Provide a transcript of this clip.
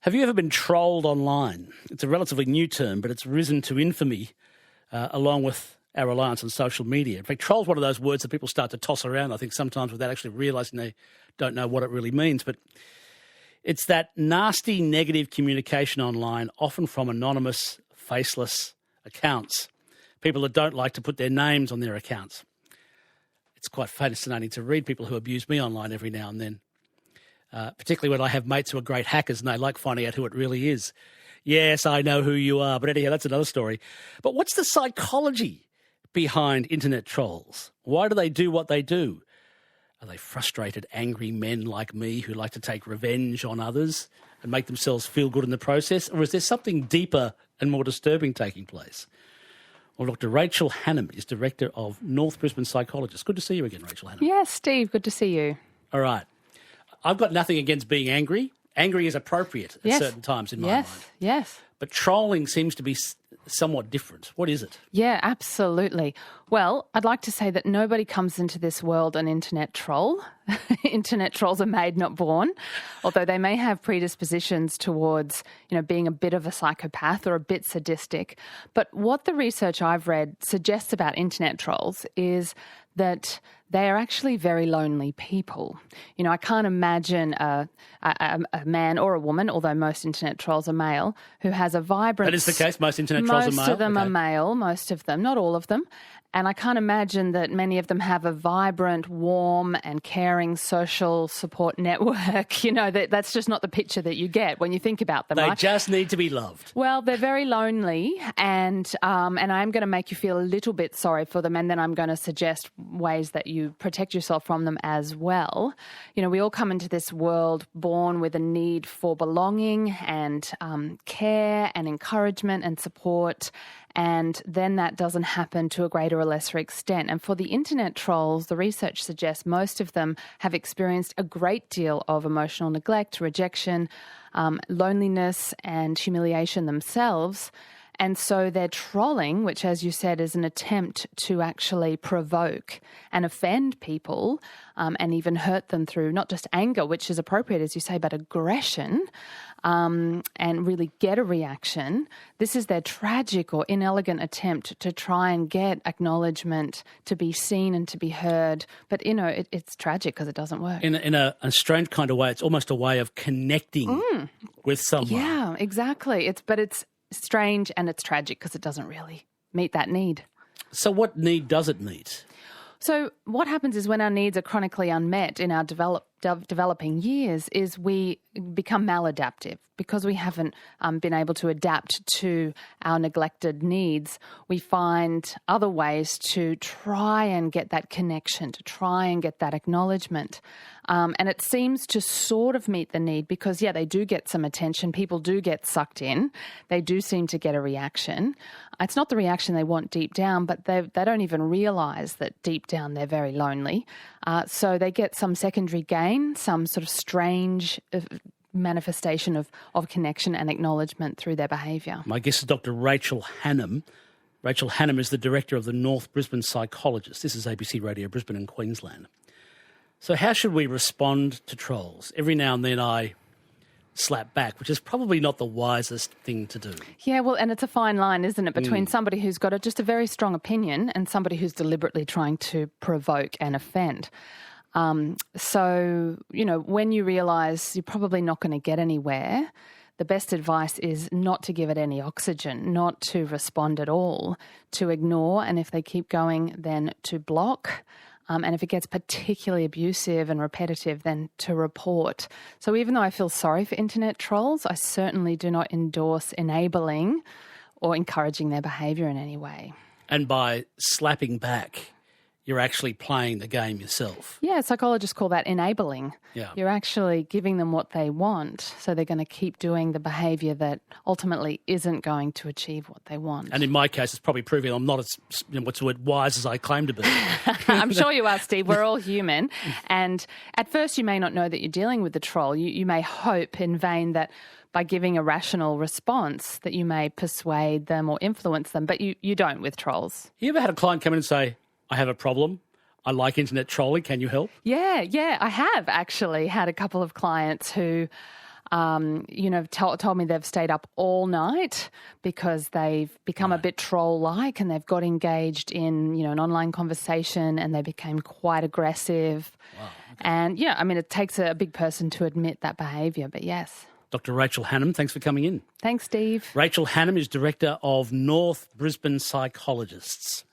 Have you ever been trolled online? It's a relatively new term, but it's risen to infamy along with our reliance on social media. In fact, troll's one of those words that people start to toss around, I think, sometimes without actually realising they don't know what it really means. But it's that nasty, negative communication online, often from anonymous, faceless accounts, people that don't like to put their names on their accounts. It's quite fascinating to read people who abuse me online every now and then, particularly when I have mates who are great hackers and they like finding out who it really is. Yes, I know who you are, but anyhow, that's another story. But what's the psychology behind internet trolls? Why do they do what they do? Are they frustrated, angry men like me who like to take revenge on others and make themselves feel good in the process? Or is there something deeper and more disturbing taking place? Well, Dr. Rachel Hannam is Director of North Brisbane Psychologists. Good to see you again, Rachel Hannam. Yes, Steve, good to see you. All right. I've got nothing against being angry. Angry is appropriate at certain times in my mind. Yes. But trolling seems to be somewhat different. What is it? Yeah, absolutely. Well, I'd like to say that nobody comes into this world an internet troll. Internet trolls are made, not born, although they may have predispositions towards, being a bit of a psychopath or a bit sadistic. But what the research I've read suggests about internet trolls is that they are actually very lonely people. I can't imagine a man or a woman, although most internet trolls are male, who has a vibrant... That is the case? Most internet trolls are male? Most of them are male, most of them, not all of them. And I can't imagine that many of them have a vibrant, warm and caring social support network. That's just not the picture that you get when you think about them, They right? just need to be loved. Well, they're very lonely and I'm going to make you feel a little bit sorry for them, and then I'm going to suggest ways that you protect yourself from them as well. We all come into this world born with a need for belonging and care and encouragement and support, and then that doesn't happen to a greater or lesser extent. And for the internet trolls, the research suggests most of them have experienced a great deal of emotional neglect, rejection, loneliness and humiliation themselves. And so they're trolling, which, as you said, is an attempt to actually provoke and offend people and even hurt them through not just anger, which is appropriate, as you say, but aggression, and really get a reaction. This is their tragic or inelegant attempt to try and get acknowledgement, to be seen and to be heard. But, it's tragic because it doesn't work. In a strange kind of way, it's almost a way of connecting with someone. Yeah, exactly. It's strange and it's tragic because it doesn't really meet that need. So what need does it meet? So what happens is when our needs are chronically unmet in our developing years is we become maladaptive because we haven't been able to adapt to our neglected needs. We find other ways to try and get that connection, to try and get that acknowledgement. And it seems to sort of meet the need because, they do get some attention. People do get sucked in. They do seem to get a reaction. It's not the reaction they want deep down, but they don't even realise that deep down they're very lonely. So they get some secondary gain, some sort of strange manifestation of connection and acknowledgement through their behaviour. My guest is Dr. Rachel Hannam. Rachel Hannam is the Director of the North Brisbane Psychologists. This is ABC Radio Brisbane and Queensland. So how should we respond to trolls? Every now and then I slap back, which is probably not the wisest thing to do. Yeah, well, and it's a fine line, isn't it, between somebody who's got just a very strong opinion and somebody who's deliberately trying to provoke and offend. So, when you realise you're probably not going to get anywhere, the best advice is not to give it any oxygen, not to respond at all, to ignore, and if they keep going, then to block. And if it gets particularly abusive and repetitive, then to report. So even though I feel sorry for internet trolls, I certainly do not endorse enabling or encouraging their behaviour in any way. And by slapping back, you're actually playing the game yourself. Yeah, psychologists call that enabling. Yeah. You're actually giving them what they want, so they're going to keep doing the behaviour that ultimately isn't going to achieve what they want. And in my case, it's probably proving I'm not as wise as I claim to be. I'm sure you are, Steve. We're all human. And at first you may not know that you're dealing with the troll. You may hope in vain that by giving a rational response that you may persuade them or influence them, but you don't with trolls. You ever had a client come in and say, I have a problem, I like internet trolling, can you help? Yeah, I have actually had a couple of clients who told me they've stayed up all night because they've become a bit troll-like and they've got engaged in, an online conversation and they became quite aggressive. Wow. Okay. And, it takes a big person to admit that behaviour, but yes. Dr. Rachel Hannam, thanks for coming in. Thanks, Steve. Rachel Hannam is Director of North Brisbane Psychologists.